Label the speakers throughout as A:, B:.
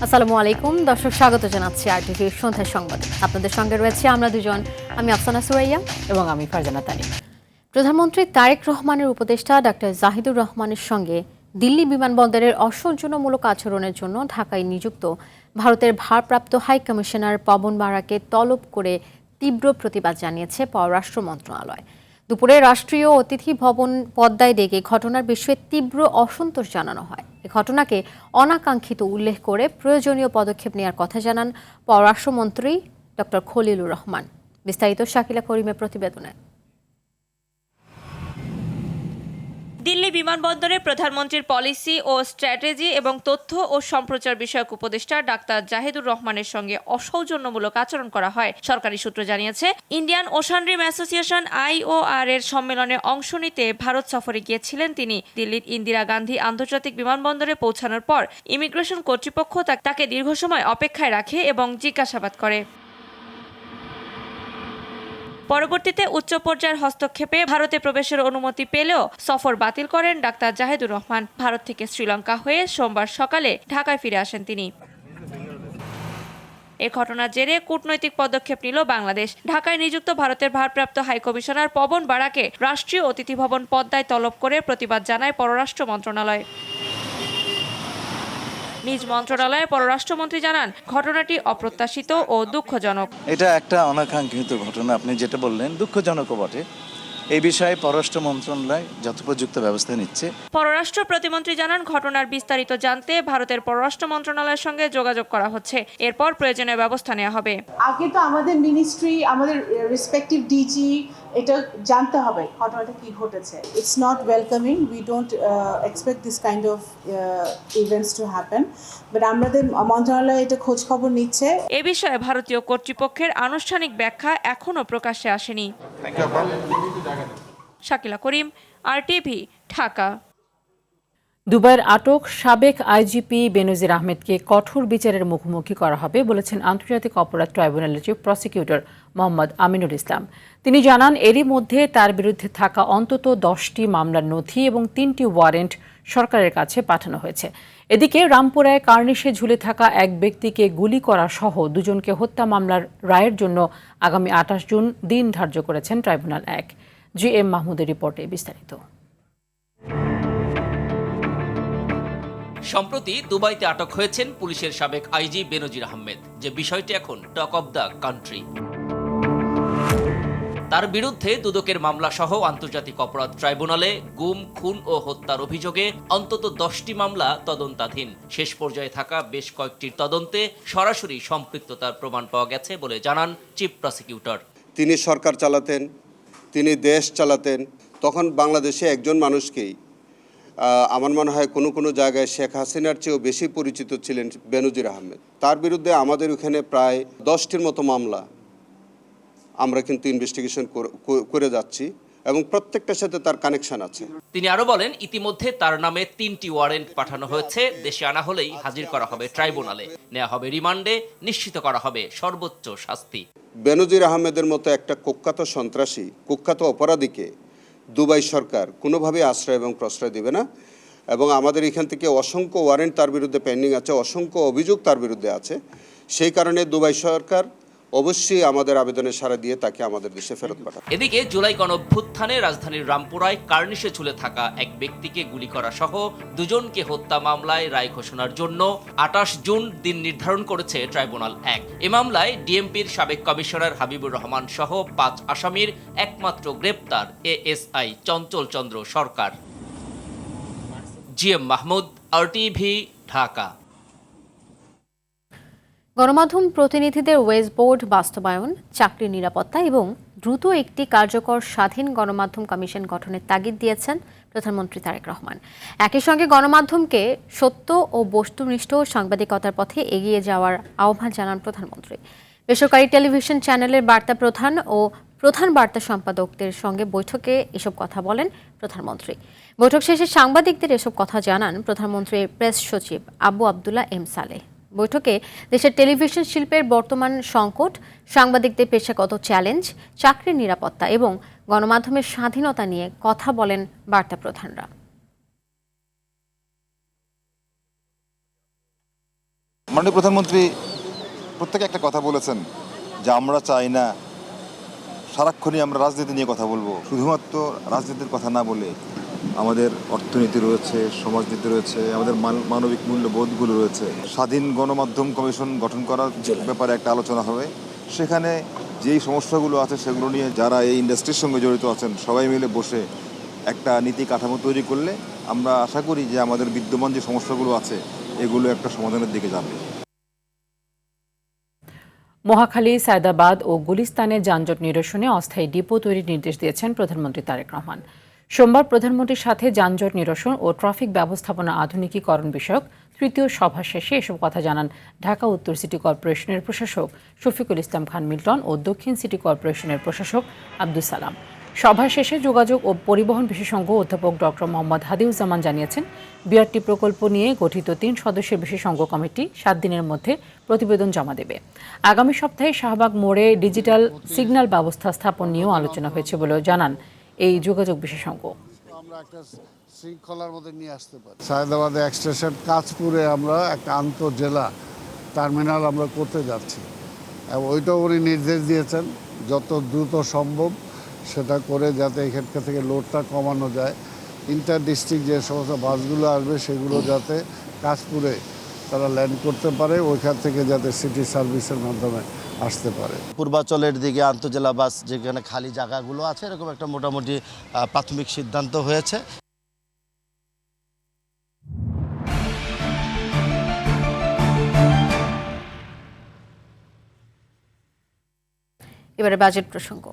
A: আসসালামু আলাইকুম দর্শক, স্বাগত জানাচ্ছি আরটিভির সন্ধ্যার সংবাদে। আপনাদের সঙ্গে রয়েছে আমরা দুজন, আমি আফসানা সুরাইয়া
B: এবং আমি ফারজানা তানিম।
A: প্রধানমন্ত্রী তারেক রহমানের উপদেষ্টা ডাক্তার জাহিদুর রহমানের সঙ্গে দিল্লি বিমানবন্দরের অসৌজন্যমূলক আচরণের জন্য ঢাকায় নিযুক্ত ভারতের ভারপ্রাপ্ত হাই কমিশনার পবন বারাকে তলব করে তীব্র প্রতিবাদ জানিয়েছে পররাষ্ট্র মন্ত্রণালয়। দুপুরে রাষ্ট্রীয় অতিথি ভবন পদ্মায় ডেকে ঘটনার বিষয়ে তীব্র অসন্তোষ জানানো হয়। এ ঘটনাকে অনাকাঙ্ক্ষিত উল্লেখ করে প্রয়োজনীয় পদক্ষেপ নেওয়ার কথা জানান পররাষ্ট্রমন্ত্রী ডক্টর খলিলুর রহমান। বিস্তারিত শাকিলা করিমের প্রতিবেদনে।
C: দিল্লি বিমানবন্দরে প্রধানমন্ত্রীর পলিসি ও স্ট্র্যাটেজি এবং তথ্য ও সম্প্রচার বিষয়ক উপদেষ্টা ডাক্তার জাহিদুর রহমানের সঙ্গে অসৌজন্যমূলক আচরণ করা হয়, সরকারি সূত্র জানিয়েছে। ইন্ডিয়ান ওশান রিম অ্যাসোসিয়েশন IOR এর সম্মেলনে অংশ নিতে ভারত সফরে গিয়েছিলেন তিনি। দিল্লির ইন্দিরা গান্ধী আন্তর্জাতিক বিমানবন্দরে পৌঁছানোর পর ইমিগ্রেশন কর্তৃপক্ষ তাকে দীর্ঘ সময় অপেক্ষায় রাখে এবং জিজ্ঞাসাবাদ করে। পরবর্তীতে উচ্চ পর্যায়ের হস্তক্ষেপে ভারতে প্রবেশের অনুমতি পেলেও সফর বাতিল করেন ডাক্তার জাহিদুর রহমান। ভারত থেকে শ্রীলঙ্কা হয়ে সোমবার সকালে ঢাকায় ফিরে আসেন তিনি। এ ঘটনার জেরে কূটনৈতিক পদক্ষেপ নিল বাংলাদেশ। ঢাকায় নিযুক্ত ভারতের ভারপ্রাপ্ত হাই কমিশনার পবন বারাকে রাষ্ট্রীয় অতিথি ভবন পদ্মায় তলব করে প্রতিবাদ জানায় পররাষ্ট্র মন্ত্রণালয়। নিজ মন্ত্রণালয়ে পররাষ্ট্রমন্ত্রী জানান, ঘটনাটি অপ্রত্যাশিত ও দুঃখজনক।
D: এটা একটা অনাকাঙ্ক্ষিত ঘটনা, আপনি যেটা বললেন দুঃখজনকও বটে। এই বিষয়ে পররাষ্ট্র মন্ত্রণালয় যথোপযুক্ত ব্যবস্থা নিচ্ছে।
C: পররাষ্ট্র প্রতিমন্ত্রী জানান, ঘটনার বিস্তারিত জানতে ভারতের পররাষ্ট্র মন্ত্রণালয়ের সঙ্গে যোগাযোগ করা হচ্ছে। এরপর প্রয়োজনীয় ব্যবস্থা নেওয়া হবে।
E: আগে তো আমাদের মিনিস্ট্রি, আমাদের রেসপেক্টিভ ডিজি এটা জানতে হবে ঘটনাটা কি ঘটেছে। It's not welcoming, we don't expect this kind of events to happen, but আমাদের মন্ত্রণালয় এটা খোঁজ খবর নিচ্ছে।
C: এ বিষয়ে ভারতীয় কর্তৃপক্ষের আনুষ্ঠানিক ব্যাখ্যা এখনও প্রকাশ্যে আসেনি। শাকিলা করিম, RTV, ঢাকা।
B: দুবাইয়ের আটক সাবেক IGP বেনজির আহমেদকে কঠোর বিচারের মুখোমুখি করা হবে বলেছেন আন্তর্জাতিক অপরাধ ট্রাইব্যুনালের চিফ প্রসিকিউটর মোহাম্মদ আমিনুল ইসলাম। তিনি জানান, এরই মধ্যে তার বিরুদ্ধে থাকা অন্তত 10টি মামলার নথি এবং 3টি ওয়ারেন্ট সরকারের কাছে পাঠানো হয়েছে। এদিকে রামপুরায় কার্নিশে ঝুলে থাকা এক ব্যক্তিকে গুলি করা সহ দুজনকে হত্যা মামলার রায়ের জন্য আগামী 28 জুন দিন ধার্য করেছেন ট্রাইব্যুনাল 1। GM মাহমুদের রিপোর্টে বিস্তারিত।
F: সম্প্রতি দুবাইতে আটক হয়েছেন পুলিশের সাবেক IG বেনজির আহমেদ, যে বিষয়টি এখন টক অব দ্য কান্ট্রি। তার বিরুদ্ধে দুদকের মামলা সহ আন্তর্জাতিক অপরাধ ট্রাইব্যুনালে গুম, খুন ও হত্যার অভিযোগে অন্তত 10টি মামলা তদন্তাধীন। শেষ পর্যায়ে থাকা বেশ কয়েকটির তদন্তে সরাসরি সম্পৃক্ততার প্রমাণ পাওয়া গেছে বলে জানান চিফ প্রসিকিউটর।
G: তিনি সরকার চালাতেন, তিনি দেশ চালাতেন, তখন বাংলাদেশে একজন মানুষকেই আমার মনে হয় কোনো জায়গায় শেখ হাসিনার চেয়েও বেশি পরিচিত ছিলেন বেনজির আহমেদ। তার বিরুদ্ধে আমাদের ওখানে প্রায় 10টির মতো মামলা আমরা কিন্তু ইনভেস্টিগেশন করে যাচ্ছি এবং প্রত্যেকটার সাথে তার কানেকশন আছে।
F: তিনি আরো বলেন, ইতিমধ্যে তার নামে 3টি ওয়ারেন্ট পাঠানো হয়েছে। দেশে আনা হলেই হাজির করা হবে ট্রাইব্যুনালে, নেওয়া হবে রিমান্ডে, নিশ্চিত করা হবে সর্বোচ্চ শাস্তি।
G: বেনজির আহমেদের মতো একটা কুখ্যাত সন্ত্রাসী, কুখ্যাত অপরাধীকে দুবাই সরকার কোনোভাবে আশ্রয় এবং প্রশ্রয় দেবে না। এবং আমাদের এখান থেকে অসংখ্য ওয়ারেন্ট তার বিরুদ্ধে পেন্ডিং আছে, অসংখ্য অভিযোগ তার বিরুদ্ধে আছে। সেই কারণে দুবাই সরকার অবশ্যই আমাদের আবেদনে সাড়া দিয়ে তাকে আমাদের দেশে ফেরত পাঠাবে।
F: এদিকে জুলাই গণঅভ্যুত্থানে রাজধানীর রামপুরায় কার্নিশে ঝুলে থাকা এক ব্যক্তিকে গুলি করা সহ দুজনকে হত্যা মামলায় রায় ঘোষণার জন্য 28 জুন দিন নির্ধারণ করেছে ট্রাইব্যুনাল 1। এ মামলায় ডিএমপির সাবেক কমিশনার হাবিবুর রহমান সহ 5 আসামির একমাত্র গ্রেপ্তার ASI চঞ্চল চন্দ্র সরকার। GM Mahmud, RTV, Dhaka.
A: গণমাধ্যম প্রতিনিধিদের ওয়েজ বোর্ড বাস্তবায়ন, চাকরির নিরাপত্তা এবং দ্রুত একটি কার্যকর স্বাধীন গণমাধ্যম কমিশন গঠনের তাগিদ দিয়েছেন প্রধানমন্ত্রী তারেক রহমান। একই সঙ্গে গণমাধ্যমকে সত্য ও বস্তুনিষ্ঠ সাংবাদিকতার পথে এগিয়ে যাওয়ার আহ্বান জানান প্রধানমন্ত্রী। বেসরকারি টেলিভিশন চ্যানেলের বার্তা প্রধান ও প্রধান বার্তা সম্পাদকদের সঙ্গে বৈঠকে এসব কথা বলেন প্রধানমন্ত্রী। বৈঠক শেষে সাংবাদিকদের এসব কথা জানান প্রধানমন্ত্রীর প্রেস সচিব আবু আবদুল্লাহ এম সালেহ। বৈঠকে দেশের টেলিভিশন শিল্পের বর্তমান সংকট, সাংবাদিকদের পেশাগত চ্যালেঞ্জ, চাকরির নিরাপত্তা এবং গণমাধ্যমের স্বাধীনতা নিয়ে কথা বলেন বার্তা প্রধানরা।
H: মাননীয় প্রধানমন্ত্রী প্রত্যেকে একটা কথা বলেছেন যে আমরা চাই না সারাক্ষণই আমরা রাজনীতি নিয়ে কথা বলবো। শুধুমাত্র রাজনীতির কথা না বলে আমাদের অর্থনীতি রয়েছে, সমাজনীতি রয়েছে, আমাদের মানবিক মূল্যবোধগুলো রয়েছে। স্বাধীন গণমাধ্যম কমিশন গঠন করার ব্যাপারে একটা আলোচনা হবে। সেখানে যেই সমস্যাগুলো আছে সেগুলো নিয়ে যারা এই ইন্ডাস্ট্রির সঙ্গে জড়িত আছেন সবাই মিলে বসে একটা নীতি কাঠামো তৈরি করলে আমরা আশা করি যে আমাদের বিদ্যমান যে সমস্যাগুলো আছে এগুলো একটা সমাধানের দিকে যাবে।
B: মহাখালী, সায়দাবাদ ও গুলিস্তানে যানজট নিরসনে অস্থায়ী ডিপো তৈরির নির্দেশ দিয়েছেন প্রধানমন্ত্রী তারেক রহমান। সোমবার প্রধানমন্ত্রীর সাথে যানজট নিরসন ও ট্রাফিক ব্যবস্থাপনা আধুনিকীকরণ বিষয়ক তৃতীয় সভা শেষে এসব কথা জানান ঢাকা উত্তর সিটি কর্পোরেশনের প্রশাসক শফিকুল ইসলাম খান মিল্টন ও দক্ষিণ সিটি কর্পোরেশনের প্রশাসক আব্দুল সালাম। সভা শেষে যোগাযোগ ও পরিবহন বিশেষজ্ঞ অধ্যাপক ডক্টর মোহাম্মদ হাদিউজ্জামান জানিয়েছেন, বিআরটি প্রকল্প নিয়ে গঠিত 3 সদস্যের বিশেষজ্ঞ কমিটি 7 দিনের মধ্যে প্রতিবেদন জমা দেবে। আগামী সপ্তাহে শাহবাগ মোড়ে ডিজিটাল সিগন্যাল ব্যবস্থা স্থাপন নিয়েও আলোচনা হয়েছে বলেও জানান এই যোগাযোগ বিশেষজ্ঞ।
I: আমরা একটা শৃঙ্খলার মধ্যে নিয়ে আসতে পারি। সায়দাবাদে এক্সটেনশন কাজপুরে আমরা একটা আন্তঃজেলা টার্মিনাল আমরা করতে যাচ্ছি, এবং ওইটাও উনি নির্দেশ দিয়েছেন যত দ্রুত সম্ভব সেটা করে যাতে এখানকার থেকে লোডটা কমানো যায়। ইন্টার ডিস্ট্রিক্ট যে সমস্ত বাসগুলো আসবে সেগুলো যাতে কাজপুরে তারা ল্যান্ড করতে পারে, ওইখান থেকে যাতে সিটি সার্ভিসের মাধ্যমে আসতে পারে।
J: পূর্বাঞ্চলের দিকে আন্তঃজেলা বাস যেখানে খালি জায়গাগুলো আছে এরকম একটা মোটামুটি প্রাথমিক সিদ্ধান্ত হয়েছে।
A: এবারে বাজেট প্রসঙ্গ।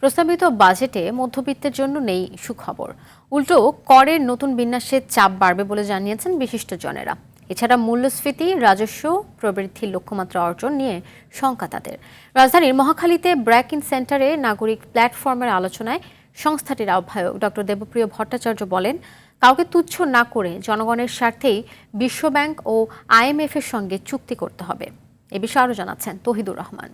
A: প্রস্তাবিত বাজেটে মধ্যবিত্তের জন্য নেই সুখবর, উল্টো করের নতুন বিন্যাসে চাপ বাড়বে বলে জানিয়েছেন বিশিষ্টজনেরা। এছাড়া মূল্যস্ফীতি, রাজস্ব প্রবৃদ্ধির লক্ষ্যমাত্রা অর্জন নিয়ে শঙ্কা তাদের। রাজধানীর মহাখালীতে ব্র্যাক ইন সেন্টারে নাগরিক প্ল্যাটফর্মের আলোচনায় সংস্থাটির আহ্বায়ক ডক্টর দেবপ্রিয় ভট্টাচার্য বলেন, কাউকে তুচ্ছ না করে জনগণের স্বার্থেই বিশ্বব্যাংক ও IMF এর সঙ্গে চুক্তি করতে হবে। এ বিষয়ে আরও জানাচ্ছেন তহিদুর রহমান।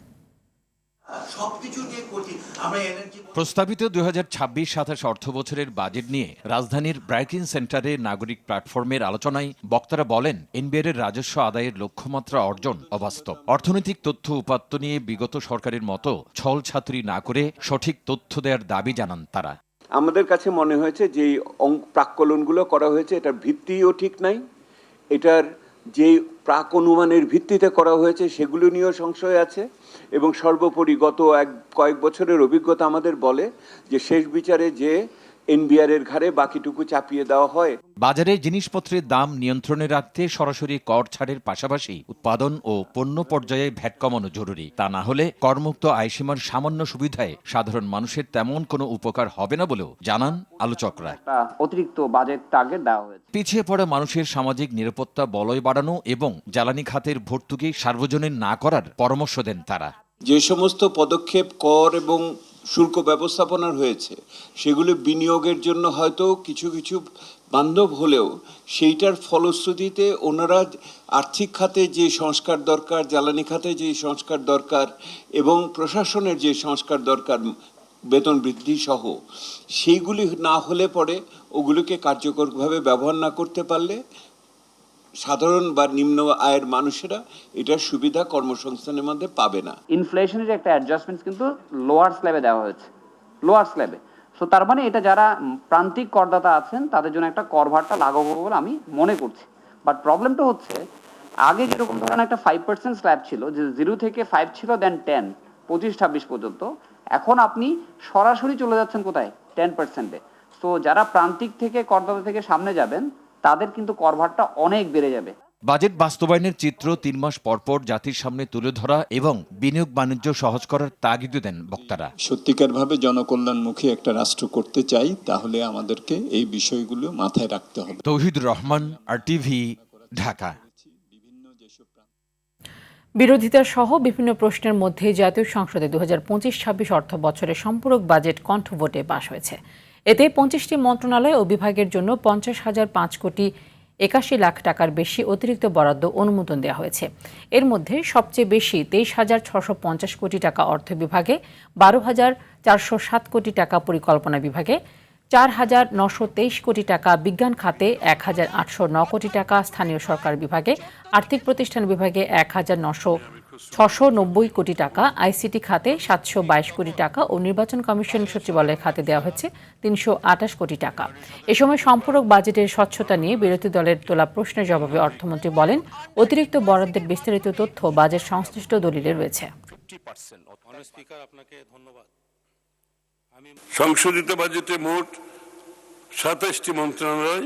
K: প্রস্তাবিত 2026-27 অর্থ বছরের বাজেট নিয়ে রাজধানীর ব্র্যাকিন সেন্টারে নাগরিক প্ল্যাটফর্মের আলোচনায় বক্তারা বলেন, এনবিআর এর রাজস্ব আদায়ের লক্ষ্যমাত্রা অর্জন অবাস্তব। অর্থনৈতিক তথ্য উপাত্ত নিয়ে বিগত সরকারের মতো ছল ছাত্রী না করে সঠিক তথ্য দেওয়ার দাবি জানান তারা।
L: আমাদের কাছে মনে হয়েছে যে প্রাক্কলনগুলো করা হয়েছে এটার ভিত্তিও ঠিক নাই, এটার যে প্রাক অনুমানের ভিত্তিতে করা হয়েছে সেগুলো নিয়েও সংশয় আছে, এবং সর্বোপরি গত কয়েক বছরের অভিজ্ঞতা আমাদের বলে যে শেষ বিচারে যে এনবিআর এর ঘাড়ে বাকিটুকু চাপিয়ে দেওয়া হয়।
K: বাজারে জিনিসপত্রের দাম নিয়ন্ত্রণে রাখতে সরাসরি কর ছাড়ের পাশাপাশি উৎপাদন ও পণ্য পর্যায়ে ভ্যাট কমানো জরুরি। তা না হলে করমুক্ত আয়সীমার সামান্য সুবিধায় সাধারণ মানুষের তেমন কোনো উপকার হবে না বলেও জানান আলোচকরা।
M: অতিরিক্ত বাজেট টার্গেট দেওয়া হয়েছে।
K: পিছিয়ে পড়া মানুষের সামাজিক নিরাপত্তা বলয় বাড়ানো এবং জ্বালানি খাতের ভর্তুকি সার্বজনীন না করার পরামর্শ দেন তারা।
L: যে সমস্ত পদক্ষেপ কর এবং শুল্ক ব্যবস্থাপনার হয়েছে সেগুলো বিনিয়োগের জন্য হয়তো কিছু কিছু বান্ধব হলেও সেইটার ফলশ্রুতিতে ওনারা আর্থিক খাতে যে সংস্কার দরকার, জ্বালানি খাতে যে সংস্কার দরকার এবং প্রশাসনের যে সংস্কার দরকার, বেতন বৃদ্ধি সহ, সেইগুলি না হলে পরে ওগুলোকে কার্যকরভাবে ব্যবহার না করতে পারলে সাধারণ বা নিম্ন আয়ের মানুষেরা এটার সুবিধা কর্মসংস্থানের মধ্যে পাবে না।
M: ইনফ্লেশনের একটা অ্যাডজাস্টমেন্ট কিন্তু লোয়ার স্ল্যাবে দেওয়া হয়েছে, লোয়ার স্ল্যাবে। সো তার মানে এটা যারা প্রান্তিক করদাতা আছেন তাদের জন্য একটা কর ভারটা লাঘব হবে বলে আমি মনে করছি। বাট প্রবলেমটা হচ্ছে, আগে যেরকম ধরেন একটা 5% স্ল্যাব ছিল, যে 0 থেকে 5 ছিল, দেন 10, 25-26 পর্যন্ত, এখন আপনি সরাসরি চলে যাচ্ছেন কোথায়, 10%-এ। সো যারা প্রান্তিক থেকে করদাতা থেকে সামনে যাবেন তাদের কিন্তু কর ভারটা অনেক বেড়ে যাবে।
K: বাজেট বাস্তবায়নের চিত্র 3 মাস পরপর জাতির সামনে তুলে ধরা এবং বিনিয়োগ বাণিজ্য সহজ করার তাগিদ দেন বক্তারা।
N: সত্যিকারভাবে জনকল্যাণমুখী একটা রাষ্ট্র করতে চাই, তাহলে আমাদেরকে এই বিষয়গুলো মাথায় রাখতে হবে।
K: তৌহিদুর রহমান, RTV, ঢাকা।
B: বিরোধিতা সহ বিভিন্ন প্রশ্নের মধ্যে জাতীয় সংসদে 2025-26 অর্থ বছরের সম্পূরক বাজেট কণ্ঠভোটে পাশ হয়েছে। এতে 25টি মন্ত্রণালয় ও বিভাগের জন্য 50,581 টাকার বেশি অতিরিক্ত বরাদ্দ অনুমোদন দেওয়া হয়েছে। এর মধ্যে সবচেয়ে বেশি 23,650 কোটি টাকা অর্থ বিভাগে, 12,407 কোটি টাকা পরিকল্পনা বিভাগে, 4,923 কোটি টাকা, বিজ্ঞান খাতে 1,809 কোটি টাকা, স্থানীয় সরকার বিভাগে, আর্থিক প্রতিষ্ঠান বিভাগে 1,690 কোটি টাকা, আইসিটি খাতে 722 কোটি টাকা ও নির্বাচন কমিশন সচিবালয় খাতে দেওয়া হয়েছে 328 কোটি টাকা। এ সময় সম্পূরক বাজেটের স্বচ্ছতা নিয়ে বিরোধী দলের তোলা প্রশ্নের জবাবে অর্থমন্ত্রী বলেন, অতিরিক্ত বরাদ্দের বিস্তারিত তথ্য বাজেট সংশ্লিষ্ট দলিলে রয়েছে।
O: সংশোধিত বাজেটে মোট 27টি মন্ত্রণালয়,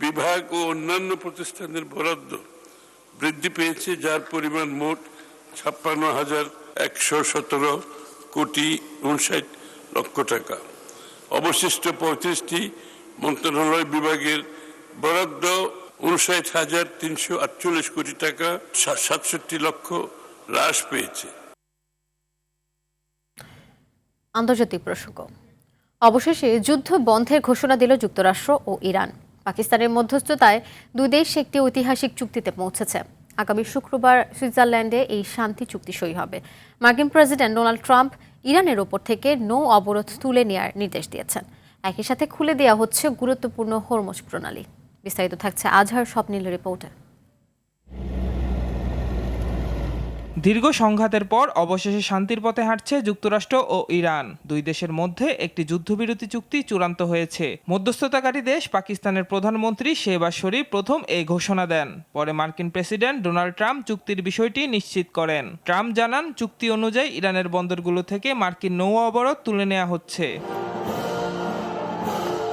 O: বিভাগ ও অন্যান্য প্রতিষ্ঠানের বরাদ্দ বৃদ্ধি পেয়েছে, যার পরিমাণ মোট 56,117 কোটি 59 লক্ষ টাকা। অবশিষ্ট 35টি মন্ত্রণালয় বিভাগের বরাদ্দ 59,348 কোটি টাকা 67 লক্ষ হ্রাস পেয়েছে।
A: আন্তর্জাতিক প্রসঙ্গ। অবশেষে যুদ্ধ বন্ধের ঘোষণা দিল যুক্তরাষ্ট্র ও ইরান। পাকিস্তানের মধ্যস্থতায় দুই দেশ একটি ঐতিহাসিক চুক্তিতে পৌঁছেছে। আগামী শুক্রবার সুইজারল্যান্ডে এই শান্তি চুক্তি সই হবে। মার্কিন প্রেসিডেন্ট ডোনাল্ড ট্রাম্প ইরানের ওপর থেকে নৌ অবরোধ তুলে নেওয়ার নির্দেশ দিয়েছেন। একই সাথে খুলে দেওয়া হচ্ছে গুরুত্বপূর্ণ হরমুজ প্রণালী। বিস্তারিত থাকছে আজহার স্বপ্নীলের রিপোর্টে।
P: দীর্ঘ সংঘাতের পর অবশেষে শান্তির পথে হাঁটছে যুক্তরাষ্ট্র ও ইরান। দুই দেশের মধ্যে একটি যুদ্ধবিরতি চুক্তি চূড়ান্ত হয়েছে। মধ্যস্থতাকারী দেশ পাকিস্তানের প্রধানমন্ত্রী শেহবাজ শরীফ প্রথম এই ঘোষণা দেন। পরে মার্কিন প্রেসিডেন্ট ডোনাল্ড ট্রাম্প চুক্তির বিষয়টি নিশ্চিত করেন। ট্রাম্প জানান, চুক্তি অনুযায়ী ইরানের বন্দরগুলো থেকে মার্কিন নৌ অবরোধ তুলে নেওয়া হচ্ছে।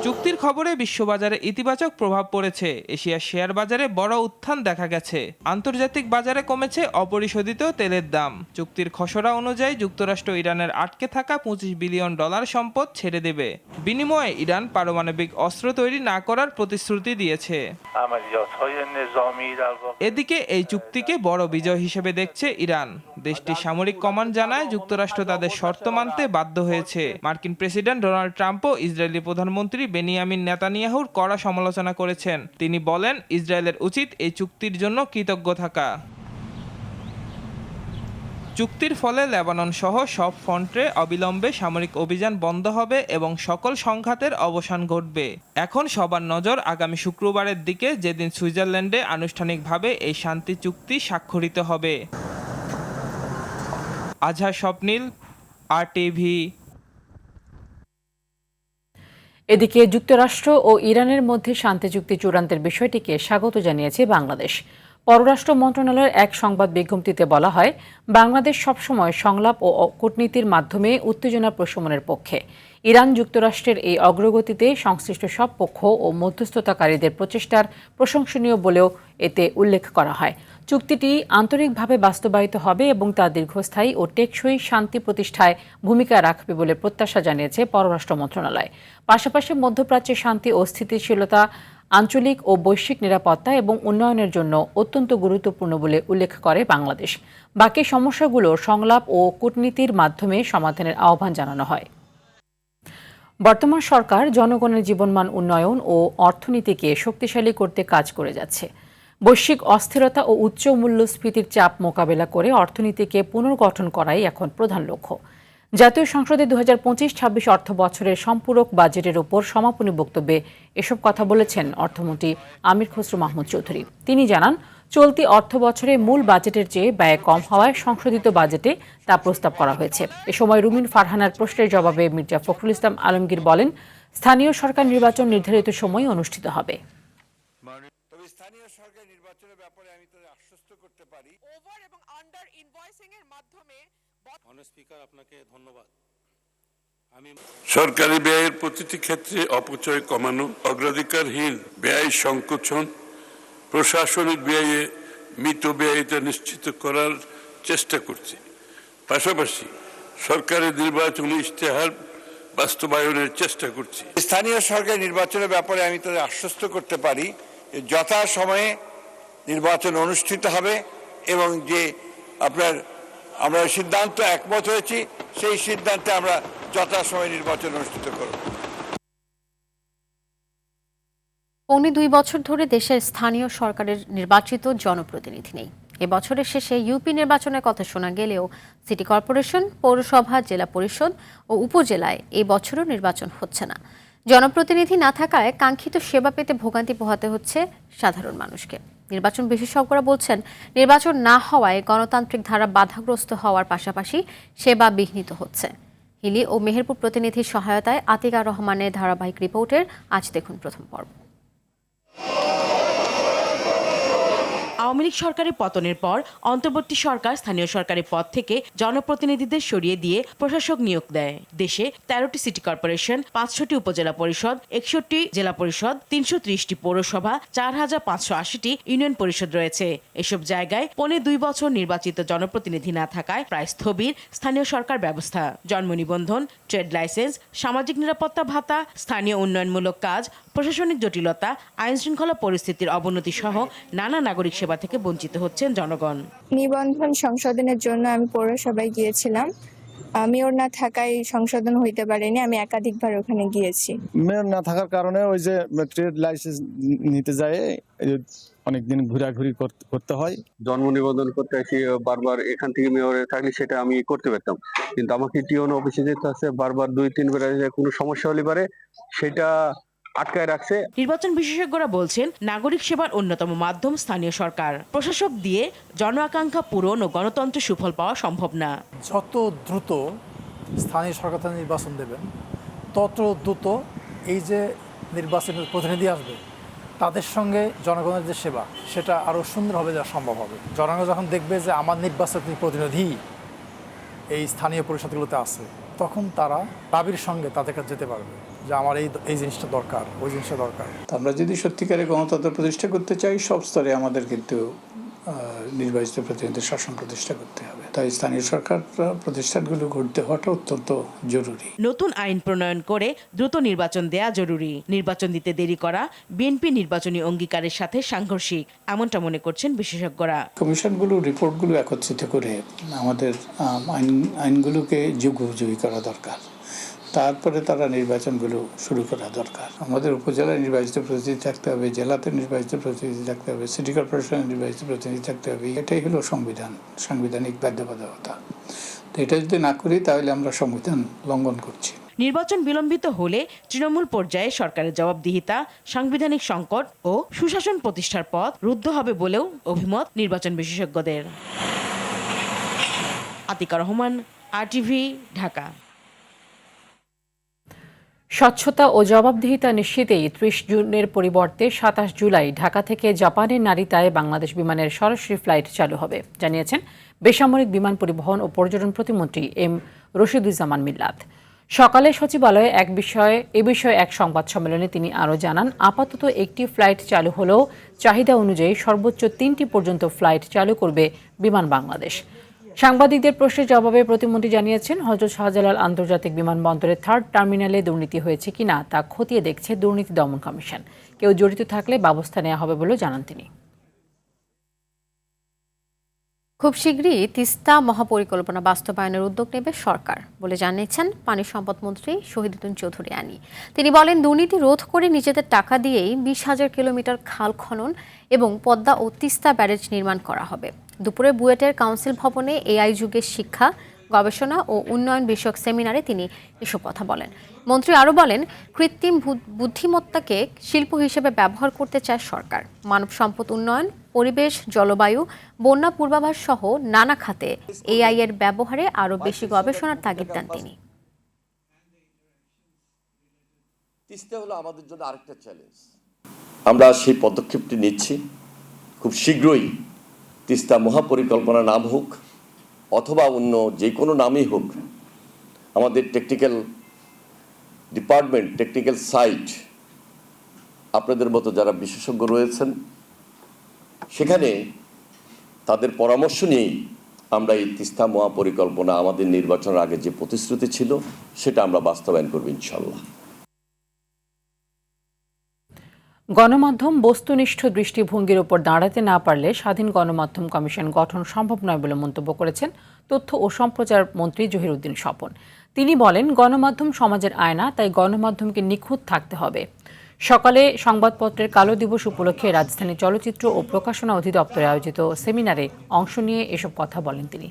P: চুক্তির খবরে বিশ্ববাজারে ইতিবাচক প্রভাব পড়েছে। এশিয়ার শেয়ার বাজারে বড় উত্থান দেখা গেছে। আন্তর্জাতিক বাজারে কমেছে অপরিশোধিত তেলের দাম। চুক্তির খসড়া অনুযায়ী যুক্তরাষ্ট্র ইরানের আটকে থাকা $25 বিলিয়ন সম্পদ ছেড়ে দেবে। বিনিময়ে ইরান পারমাণবিক অস্ত্র তৈরি না করার প্রতিশ্রুতি দিয়েছে। এদিকে এই চুক্তিকে বড় বিজয় হিসেবে দেখছে ইরান। দেশটির সামরিক কমান্ড জানায়, যুক্তরাষ্ট্র তাদের শর্ত মানতে বাধ্য হয়েছে। মার্কিন প্রেসিডেন্ট ডোনাল্ড ট্রাম্পও ইসরায়েলি প্রধানমন্ত্রী বেনিয়ামিন নেতানিয়াহুর কড়া সমালোচনা করেছেন। তিনি বলেন, ইসরায়েলের উচিত এই চুক্তির জন্য কৃতজ্ঞ থাকা। চুক্তির ফলে লেবানন সহ সব ফ্রন্টে অবিলম্বে সামরিক অভিযান বন্ধ হবে এবং সকল সংঘাতের অবসান ঘটবে। এখন সবার নজর আগামী শুক্রবারের দিকে, যেদিন সুইজারল্যান্ডে আনুষ্ঠানিকভাবে এই শান্তি চুক্তি স্বাক্ষরিত হবে। আজহার স্বপ্নীল, RTV।
B: এদিকে যুক্তরাষ্ট্র ও ইরানের মধ্যে শান্তি চুক্তি চূড়ান্তের বিষয়টিকে স্বাগত জানিয়েছে বাংলাদেশ। পররাষ্ট্র মন্ত্রণালয়ের এক সংবাদ বিজ্ঞপ্তিতে বলা হয়, বাংলাদেশ সবসময় সংলাপ ও কূটনীতির মাধ্যমে উত্তেজনা প্রশমনের পক্ষে। ইরান যুক্তরাষ্ট্রের এই অগ্রগতিতে সংশ্লিষ্ট সব পক্ষ ও মধ্যস্থতাকারীদের প্রচেষ্টার প্রশংসনীয় বলেও এতে উল্লেখ করা হয়। চুক্তিটি আন্তরিকভাবে বাস্তবায়িত হবে এবং তা দীর্ঘস্থায়ী ও টেকসই শান্তি প্রতিষ্ঠায় ভূমিকা রাখবে বলে প্রত্যাশা জানিয়েছে পররাষ্ট্র মন্ত্রণালয়। পাশাপাশি মধ্যপ্রাচ্যে শান্তি ও স্থিতিশীলতা, আঞ্চলিক ও বৈশ্বিক নিরাপত্তা এবং উন্নয়নের জন্য অত্যন্ত গুরুত্বপূর্ণ বলে উল্লেখ করে বাংলাদেশ। বাকি সমস্যাগুলো সংলাপ ও কূটনীতির মাধ্যমে সমাধানের আহ্বান জানানো হয়। বর্তমান সরকার জনগণের জীবনমান উন্নয়ন ও অর্থনীতিকে শক্তিশালী করতে কাজ করে যাচ্ছে। বৈশ্বিক অস্থিরতা ও উচ্চ মূল্যস্ফীতির চাপ মোকাবেলা করে অর্থনীতিকে পুনর্গঠন করাই এখন প্রধান লক্ষ্য। জাতীয় সংসদে 2025-26 অর্থ বছরের সম্পূরক বাজেটের উপর সমাপনী বক্তব্যে এসব কথা বলেছেন অর্থমন্ত্রী আমির খসরু মাহমুদ চৌধুরী। তিনি জানান, চলতি অর্থ বছরে মূল বাজেটের চেয়ে ব্যয় কম হওয়ায় সংশোধিত বাজেটে তা প্রস্তাব করা হয়েছে। এ সময় রুমিন ফারহানার প্রশ্নের জবাবে মির্জা ফখরুল ইসলাম আলমগীর বলেন, স্থানীয় সরকার নির্বাচন নির্ধারিত সময়ে অনুষ্ঠিত হবে।
Q: স্থানীয় সরকার নির্বাচনের ব্যাপারে আমি তো আশ্বস্ত করতে পারি, ওভার এবং আন্ডার ইনভয়েসিং এর মাধ্যমে। স্পিকার, আপনাকে ধন্যবাদ।
O: সরকারি ব্যয়ের প্রতিটি ক্ষেত্রে অপচয় কমানো, অগ্রাধিকারহীন ব্যয় সংকোচন, প্রশাসনিক ব্যয়ে মিতব্যয়িতা নিশ্চিত করার চেষ্টা করছি। পাশাপাশি সরকারের নির্বাচনী ইশতেহার বাস্তবায়নের চেষ্টা করছি।
Q: স্থানীয় সরকার নির্বাচনের ব্যাপারে আমি তো আশ্বস্ত করতে পারি, যথা সময়ে নির্বাচন অনুষ্ঠিত হবে এবং যে আমরা সিদ্ধান্ত একমত হয়েছি, সেই সিদ্ধান্তে আমরা যথাসময়ে নির্বাচন অনুষ্ঠিত করব।
A: পৌনে 2 বছর ধরে দেশের স্থানীয় সরকারের নির্বাচিত জনপ্রতিনিধি নেই। এবছরের শেষে ইউপি নির্বাচনের কথা শোনা গেলেও সিটি কর্পোরেশন, পৌরসভা, জেলা পরিষদ ও উপজেলায় এই বছরও নির্বাচন হচ্ছে না। জনপ্রতিনিধি না থাকায় কাঙ্ক্ষিত সেবা পেতে ভোগান্তি পোহাতে হচ্ছে সাধারণ মানুষকে। নির্বাচন বিশেষজ্ঞরা বলছেন, নির্বাচন না হওয়ায় গণতান্ত্রিক ধারা বাধাগ্রস্ত হওয়ার পাশাপাশি সেবা বিঘ্নিত হচ্ছে। হিলি ও মেহেরপুর প্রতিনিধির সহায়তায় আতিকা রহমানের ধারাবাহিক রিপোর্টের আজ দেখুন প্রথম পর্ব।
R: আওয়ামী লীগ সরকারের পতনের পর অন্তর্বর্তী সরকার স্থানীয় সরকারের পদ থেকে জনপ্রতিনিধিদের সরিয়ে দিয়ে প্রশাসক নিয়োগ দেয়। দেশে 13টি সিটি কর্পোরেশন, 500টি উপজেলা পরিষদ, 61টি জেলা পরিষদ, 330টি পৌরসভা, 4580টি ইউনিয়ন পরিষদ রয়েছে। এসব জায়গায় 2.25 বছর নির্বাচিত জনপ্রতিনিধি না থাকায় প্রায় স্থবির স্থানীয় সরকার ব্যবস্থা। জন্ম নিবন্ধন, ট্রেড লাইসেন্স, সামাজিক নিরাপত্তা ভাতা, স্থানীয় উন্নয়নমূলক কাজ, প্রশাসনিক জটিলতা, আইন শৃঙ্খলা পরিস্থিতির অবনতি সহ নানা নাগরিক সেবা থেকে বঞ্চিত হচ্ছেন জনগণ।
S: নিবন্ধন সংশোধনের জন্য আমি পৌরসভায় গিয়েছিলাম। মেয়র না থাকায় সংশোধন হইতে পারেনি। আমি একাধিকবার ওখানে গিয়েছি।
T: মেয়র না থাকার কারণে ওই যে ট্রেড লাইসেন্স নিতে যায় অনেকদিন ঘোরাঘুরি করতে হয়।
U: জন্ম নিবন্ধন করতে আসি বারবার, এখান থেকে মেয়রে থাকলে সেটা আমি করতে পারতাম, কিন্তু আমাকে টিওন অফিসে যেতে হচ্ছে বারবার, 2-3 বার কোনো সমস্যা হলে পারে সেটা আটকায় রাখছে।
R: নির্বাচন বিশেষজ্ঞরা বলছেন, নাগরিক সেবার অন্যতম মাধ্যম স্থানীয় সরকার। প্রশাসক দিয়ে জন আকাঙ্ক্ষা পূরণ ও গণতন্ত্রের সুফল পাওয়া সম্ভব না।
V: যত দ্রুত স্থানীয় সরকার নির্বাচন দেবেন, তত দ্রুত এই যে নির্বাচনের প্রতিনিধি আসবে তাদের সঙ্গে জনগণের যে সেবা সেটা আরও সুন্দরভাবে যাওয়া সম্ভব হবে। জনগণ যখন দেখবে যে আমার নির্বাচনী প্রতিনিধি এই স্থানীয় পরিষদগুলোতে আছে, তখন তারা দাবির সঙ্গে তাদের কাছে যেতে পারবে যে আমার এই জিনিসটা দরকার, ওই জিনিসটা দরকার।
W: আমরা যদি সত্যিকারের গণতন্ত্র প্রতিষ্ঠা করতে চাই, সব স্তরে আমাদের কিন্তু নির্বাচিত প্রতিনিধিদের শাসন প্রতিষ্ঠা করতে হবে। তাই স্থানীয় সরকার প্রতিষ্ঠানগুলো গড়তে হওয়াটা অত্যন্ত জরুরি।
R: নতুন আইন প্রণয়ন করে দ্রুত নির্বাচন দেয়া জরুরি। নির্বাচন দিতে দেরি করা বিএনপি নির্বাচনী অঙ্গীকারের সাথে সাংঘর্ষিক, এমনটা মনে করছেন বিশেষজ্ঞরা।
W: কমিশনগুলো রিপোর্টগুলো একত্রিত করে আমাদের আইনগুলোকে যুগোপযোগী করা দরকার। তারপরে তারা নির্বাচনগুলো শুরু করা দরকার। আমাদের উপজেলায় নির্বাচিত প্রতিনিধি থাকতে হবে, জেলাতে নির্বাচিত প্রতিনিধি থাকতে হবে, সিটি কর্পোরেশনের নির্বাচিত প্রতিনিধি থাকতে হবে। এটাই হলো সাংবিধানিক বাধ্যবাধকতা। তো এটা যদি না করি তাহলে আমরা সংবিধান লঙ্ঘন করছি।
R: নির্বাচন বিলম্বিত হলে তৃণমূল পর্যায়ে সরকারের জবাবদিহিতা, সাংবিধানিক সংকট ও সুশাসন প্রতিষ্ঠার পথ রুদ্ধ হবে বলেও অভিমত নির্বাচন বিশেষজ্ঞদের। আতিকা রহমান, RTV, ঢাকা।
B: স্বচ্ছতা ও জবাবদিহিতা নিশ্চিতেই 30 জুনের পরিবর্তে 27 জুলাই ঢাকা থেকে জাপানের নারিতায় বাংলাদেশ বিমানের সরাসরি ফ্লাইট চালু হবে, জানিয়েছেন বেসামরিক বিমান পরিবহন ও পর্যটন প্রতিমন্ত্রী এম রশিদুজ্জামান মিল্লাত। সকালে সচিবালয়ে এ বিষয়ে এক সংবাদ সম্মেলনে তিনি আরও জানান, আপাতত একটি ফ্লাইট চালু হলেও চাহিদা অনুযায়ী সর্বোচ্চ 3টি পর্যন্ত ফ্লাইট চালু করবে বিমান বাংলাদেশ। সাংবাদিকদের প্রশ্নের জবাবে প্রতিমন্ত্রী জানিয়েছেন, হযরত শাহজালাল আন্তর্জাতিক বিমানবন্দরের 3rd টার্মিনালে দুর্নীতি হয়েছে কিনা তা খতিয়ে দেখছে দুর্নীতি দমন কমিশন। কেউ জড়িত থাকলে ব্যবস্থা নেওয়া হবে বলে জানান তিনি।
A: খুব শীঘ্রই তিস্তা মহাপরিকল্পনা বাস্তবায়নের উদ্যোগ নেবে সরকার বলে জানিয়েছেন পানি সম্পদ মন্ত্রী শহীদুদ্দিন চৌধুরী আনি। তিনি বলেন, দুর্নীতি রোধ করে নিজেদের টাকা দিয়েই 20,000 কিলোমিটার খাল খনন এবং পদ্মা ও তিস্তা ব্যারেজ নির্মাণ করা হবে। দুপুরে বুয়েটের কাউন্সিল ভবনে AI যুগের শিক্ষা, গবেষণা ও উন্নয়ন বিষয়ক সেমিনারে তিনি এসব কথা বলেন। মন্ত্রী আরও বলেন, কৃত্রিম বুদ্ধিমত্তাকে শিল্প হিসেবে ব্যবহার করতে চায় সরকার। মানব সম্পদ উন্নয়ন, পরিবেশ, জলবায়ু, বন্যা পূর্বাভাস সহ নানা খাতে AI এর ব্যবহারে আরও বেশি গবেষণার তাগিদ দেন তিনি।
X: তিস্তা হলো আমাদের জন্য আরেকটা চ্যালেঞ্জ। আমরা সেই পদক্ষেপটি নিচ্ছি। খুব শীঘ্রই তিস্তা মহাপরিকল্পনা নাম হোক অথবা অন্য যে কোনো নামই হোক, আমাদের টেকনিক্যাল ডিপার্টমেন্ট, টেকনিক্যাল সাইট, আপনাদের মতো যারা বিশেষজ্ঞ রয়েছেন, সেখানে তাদের পরামর্শ নিয়েই আমরা এই তিস্তা মহাপরিকল্পনা আমাদের নির্বাচনের আগে যে প্রতিশ্রুতি ছিল সেটা আমরা বাস্তবায়ন করব ইনশাল্লাহ।
B: গণমাধ্যম বস্তুনিষ্ঠ দৃষ্টিভঙ্গির উপর দাঁড়াতে না পারলে স্বাধীন গণমাধ্যম কমিশন গঠন সম্ভব নয় বলে মন্তব্য করেছেন তথ্য ও সম্প্রচার মন্ত্রী জহিরুদ্দিন স্বপন। তিনি বলেন, গণমাধ্যম সমাজের আয়না, তাই গণমাধ্যমকে নিখুঁত থাকতে হবে। সকালে সংবাদপত্রের কালো দিবস উপলক্ষে রাজধানী চলচ্চিত্র ও প্রকাশনা অধিদপ্তরে আয়োজিত সেমিনারে অংশ নিয়ে এসব কথা বলেন তিনি।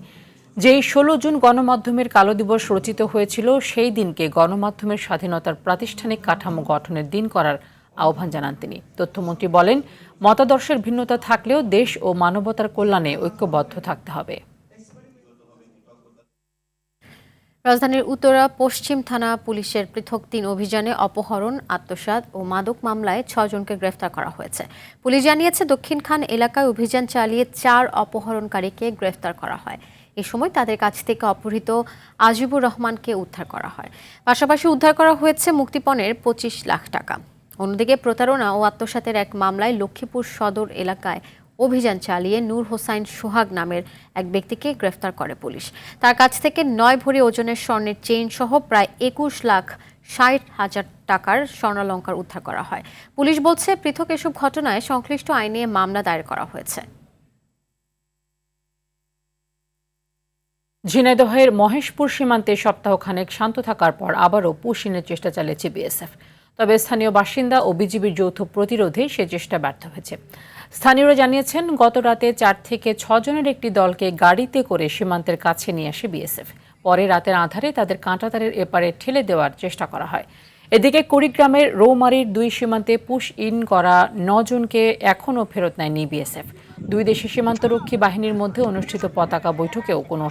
B: যেই 16 জুন গণমাধ্যমের কালো দিবস রচিত হয়েছিল সেই দিনকে গণমাধ্যমের স্বাধীনতার প্রাতিষ্ঠানিক কাঠামো গঠনের দিন করার আহ্বান জানান তিনি। তথ্যমন্ত্রী বলেন, মতাদর্শের ভিন্নতা থাকলেও দেশ ও মানবতার কল্যাণে ঐক্যবদ্ধ থাকতে হবে।
A: রাজধানীর উত্তরা পশ্চিম থানা পুলিশের পৃথক 3 অভিযানে অপহরণ, আত্মসাৎ ও মাদক মামলায় 6 জনকে গ্রেফতার করা হয়েছে। পুলিশ জানিয়েছে, দক্ষিণ খান এলাকায় অভিযান চালিয়ে 4 অপহরণকারীকে গ্রেফতার করা হয়। এ সময় তাদের কাছ থেকে অপহৃত আজিবুর রহমানকে উদ্ধার করা হয়। পাশাপাশি উদ্ধার করা হয়েছে মুক্তিপণের 25 লাখ টাকা। অন্যদিকে প্রতারণা ও আত্মসাতের এক মামলায় লক্ষ্মীপুর সদর এলাকায় অভিযান চালিয়ে নূর হোসাইন সোহাগ নামের এক ব্যক্তিকে গ্রেফতার করে পুলিশ। তার কাছ থেকে 9 ভরি ওজনের স্বর্ণের চেইন সহ প্রায় 21,60,000 টাকার স্বর্ণালংকার উদ্ধার করা হয়। পুলিশ বলছে, পৃথক এসব ঘটনায় সংশ্লিষ্ট আইনে মামলা দায়ের করা হয়েছে।
B: ঝিনাইদহের মহেশপুর সীমান্তে সপ্তাহখানেক শান্ত থাকার পর আবারও পুশিনের চেষ্টা চালিয়েছে বিএসএফ। তবে স্থানীয় বাসিন্দা ও বিজিবির যৌথ প্রতিরোধে সে চেষ্টা ব্যর্থ হয়েছে। স্থানীয়রা জানিয়েছেন, গত রাতে 4 থেকে 6 জনের একটি দলকে গাড়িতে করে সীমান্তের কাছে নিয়ে আসে বিএসএফ। পরে রাতের আঁধারে তাদের কাঁটাতারের এপারে ঠেলে দেওয়ার চেষ্টা করা হয়। এদিকে কুড়িগ্রামের রৌমারীর 2 সীমান্তে পুশ ইন করা 9 জনকে এখনও ফেরত নেয়নি বিএসএফ। 2 দেশের সীমান্তরক্ষী বাহিনীর মধ্যে অনুষ্ঠিত পতাকা বৈঠকেও কোনো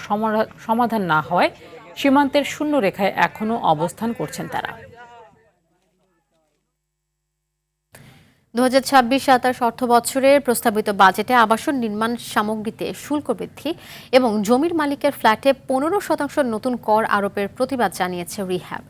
B: সমাধান না হওয়ায় সীমান্তের শূন্য রেখায় এখনও অবস্থান করছেন তারা।
A: 2026-27 অর্থ বছরের প্রস্তাবিত বাজেটে আবাসন নির্মাণ সামগ্রীতে শুল্ক বৃদ্ধি এবং জমির মালিকের ফ্ল্যাটে 15% নতুন কর আরোপের প্রতিবাদ জানিয়েছে রিহ্যাব।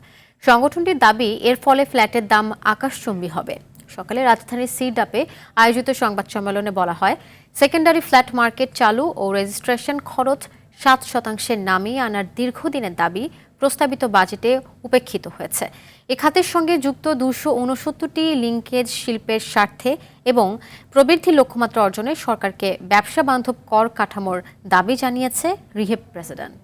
A: সংগঠনটির দাবি, এর ফলে ফ্ল্যাটের দাম আকাশচুম্বী হবে। সকালে রাজধানীর সিডাপে আয়োজিত সংবাদ সম্মেলনে বলা হয়, সেকেন্ডারি ফ্ল্যাট মার্কেট চালু ও রেজিস্ট্রেশন খরচ 7% নামিয়ে আনার দীর্ঘদিনের দাবি প্রস্তাবিত বাজেটে উপেক্ষিত হয়েছে। এ খাতের সঙ্গে যুক্ত 269টি লিঙ্কেজ শিল্পের স্বার্থে এবং প্রবৃদ্ধির লক্ষ্যমাত্রা অর্জনে সরকারকে ব্যবসা বান্ধব কর কাঠামোর দাবি জানিয়েছে রিহ্যাব প্রেসিডেন্ট।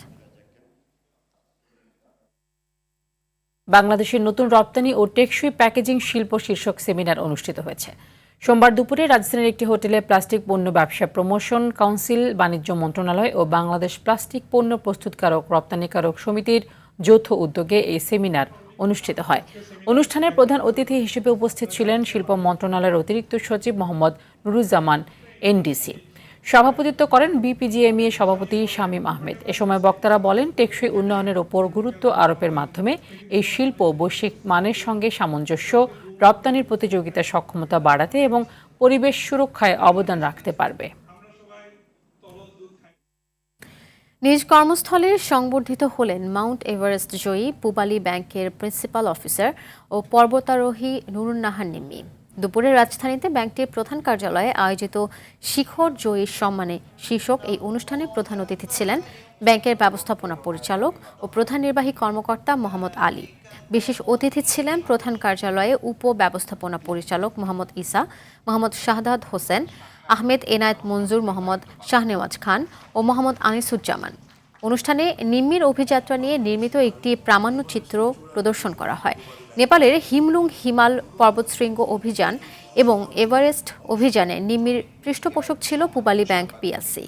B: বাংলাদেশের নতুন রপ্তানি ও টেকসই প্যাকেজিং শিল্প শীর্ষক সেমিনার অনুষ্ঠিত হয়েছে। সোমবার দুপুরে রাজধানীর একটি হোটেলে প্লাস্টিক পণ্য ব্যবসা প্রমোশন কাউন্সিল, বাণিজ্য মন্ত্রণালয় ও বাংলাদেশ প্লাস্টিক পণ্য প্রস্তুতকারক রপ্তানিকারক সমিতির যৌথ উদ্যোগে এই সেমিনার অনুষ্ঠিত হয়। অনুষ্ঠানের প্রধান অতিথি হিসেবে উপস্থিত ছিলেন শিল্প মন্ত্রণালয়ের অতিরিক্ত সচিব মোহাম্মদ নুরুজ্জামান এনডিসি। সভাপতিত্ব করেন বিপিজিএমইএ সভাপতি শামীম আহমেদ। এ সময় বক্তারা বলেন, টেকসই উন্নয়নের ওপর গুরুত্ব আরোপের মাধ্যমে এই শিল্প বৈশ্বিক মানের সঙ্গে সামঞ্জস্য, রপ্তানির প্রতিযোগিতার সক্ষমতা বাড়াতে এবং পরিবেশ সুরক্ষায় অবদান রাখতে পারবে।
A: নিজ কর্মস্থলে সংবর্ধিত হলেন মাউন্ট এভারেস্ট জয়ী পূবালী ব্যাংকের প্রিন্সিপাল অফিসার ও পর্বতারোহী নুরুন নাহার নিম্মি। দুপুরে রাজধানীতে ব্যাংকটির প্রধান কার্যালয়ে আয়োজিত শিখর জয়ী সম্মানে শীর্ষক এই অনুষ্ঠানে প্রধান অতিথি ছিলেন ব্যাংকের ব্যবস্থাপনা পরিচালক ও প্রধান নির্বাহী কর্মকর্তা মোহাম্মদ আলী। বিশেষ অতিথি ছিলেন প্রধান কার্যালয়ে উপ ব্যবস্থাপনা পরিচালক মোহাম্মদ ইসা, মোহাম্মদ শাহাদাত হোসেন, আহমেদ এনায়েত মঞ্জুর, মোহাম্মদ শাহনেওয়াজ খান ও মোহাম্মদ আনিসুজ্জামান। অনুষ্ঠানে নিম্মির অভিযাত্রা নিয়ে নির্মিত একটি প্রামাণ্যচিত্র প্রদর্শন করা হয়। নেপালের হিমলুং হিমাল পর্বতশৃঙ্গ অভিযান এবং এভারেস্ট অভিযানে নিম্মির পৃষ্ঠপোষক ছিল পূবালী ব্যাংক পিএলসি।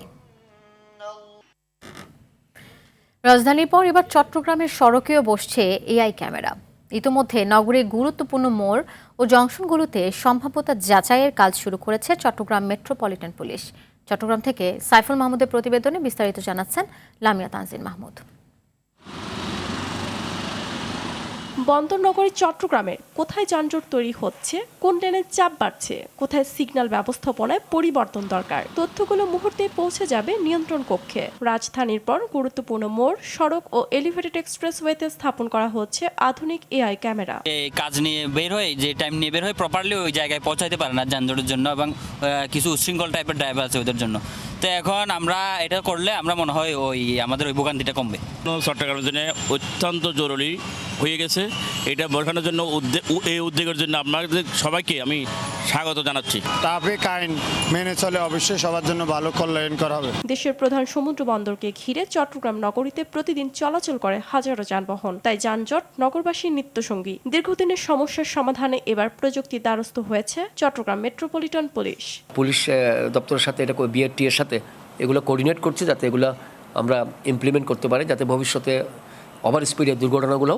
A: রাজধানীর পর এবার চট্টগ্রামের সড়কেও বসছে এআই ক্যামেরা। ইতোমধ্যে নগরীর গুরুত্বপূর্ণ মোড় ও জংশনগুলোতে সম্ভাব্যতা যাচাইয়ের কাজ শুরু করেছে চট্টগ্রাম মেট্রোপলিটন পুলিশ। চট্টগ্রাম থেকে সাইফুল মাহমুদের প্রতিবেদনে বিস্তারিত জানাচ্ছেন লামিয়া তানজিন মাহমুদ।
C: বন্দর নগরী চট্টগ্রামের কোথায় যানজট তৈরি হচ্ছে, কোন লেনের চাপ বাড়ছে, কোথায় সিগন্যাল ব্যবস্থাপনায় পরিবর্তন দরকার, তথ্যগুলো মুহূর্তে পৌঁছে যাবে নিয়ন্ত্রণ কক্ষে। রাজধানীর পর গুরুত্বপূর্ণ মোড়, সড়ক ও এলিভেটেড এক্সপ্রেসওয়েতে স্থাপন করা হচ্ছে আধুনিক এআই ক্যামেরা।
D: কাজ নিয়ে বের হয়, যে টাইম নিয়ে বের হয় প্রপারলি ওই জায়গায় পৌঁছাইতে পারে না যানজটের জন্য, এবং কিছু উচ্ছৃঙ্খল টাইপের ড্রাইভার আছে ওদের জন্য। তো এখন আমরা এটা করলে আমরা মনে হয় আমাদের ওই ভোগান্তিটা কমবে।
E: চট্টগ্রামের জন্য অত্যন্ত জরুরি হয়ে গেছে। এটা বোঝানোর জন্য এই উদ্যোগের জন্য আপনাদের সবাইকে আমি স্বাগত জানাচ্ছি।
G: ট্রাফিক আইন মেনে চলে অবশ্যই সবার জন্য ভালো কল্যাণ করা হবে।
C: দেশের প্রধান সমুদ্র বন্দরকে ঘিরে চট্টগ্রাম নগরীতে প্রতিদিন চলাচল করে হাজারো যানবাহন, তাই যানজট নগরবাসীর নিত্যসঙ্গী। দীর্ঘদিনের সমস্যার সমাধানে এবার প্রযুক্তির দ্বারস্থ হয়েছে চট্টগ্রাম মেট্রোপলিটন পুলিশ।
Y: পুলিশ দপ্তরের সাথে এটা বিআরটি এর সাথে এগুলো কোঅর্ডিনেট করছে, যাতে এগুলো
F: আমরা ইমপ্লিমেন্ট করতে পারি, যাতে ভবিষ্যতে ওভার স্পিডের দুর্ঘটনাগুলো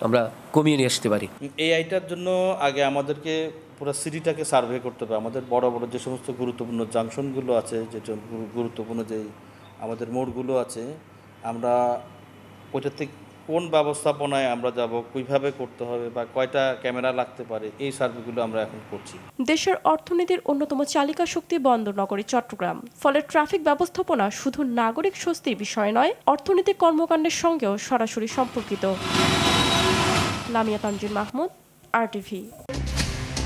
F: আমরা কমিয়ে নিয়ে আসতে পারি।
H: এই আইটার জন্য আগে আমাদেরকে পুরো সিটিটাকে সার্ভে করতে হবে। আমাদের বড় বড় যে সমস্ত গুরুত্বপূর্ণ জাংশনগুলো আছে, যেটা গুরুত্বপূর্ণ যে আমাদের মোড়গুলো আছে, আমরা ওইটাতে কোন ব্যবস্থাপনায় আমরা যাব, কিভাবে করতে হবে বা কয়টা ক্যামেরা লাগতে পারে, এই সার্ভেগুলো আমরা এখন করছি।
C: দেশের অর্থনীতির অন্যতম চালিকা শক্তি বন্দর নগরী চট্টগ্রাম। ফলে ট্রাফিক ব্যবস্থাপনা শুধু নাগরিক স্বস্তির বিষয় নয়, অর্থনৈতিক কর্মকাণ্ডের সঙ্গেও সরাসরি সম্পর্কিত। লামিয়া তানজিন মাহমুদ, RTV।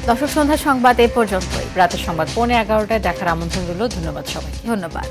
A: দর্শক, সন্ধ্যা সংবাদ এ পর্যন্তই।
B: রাতের সংবাদ 11:15 দেখার আমন্ত্রণ রইল। ধন্যবাদ সবাইকে।
A: ধন্যবাদ।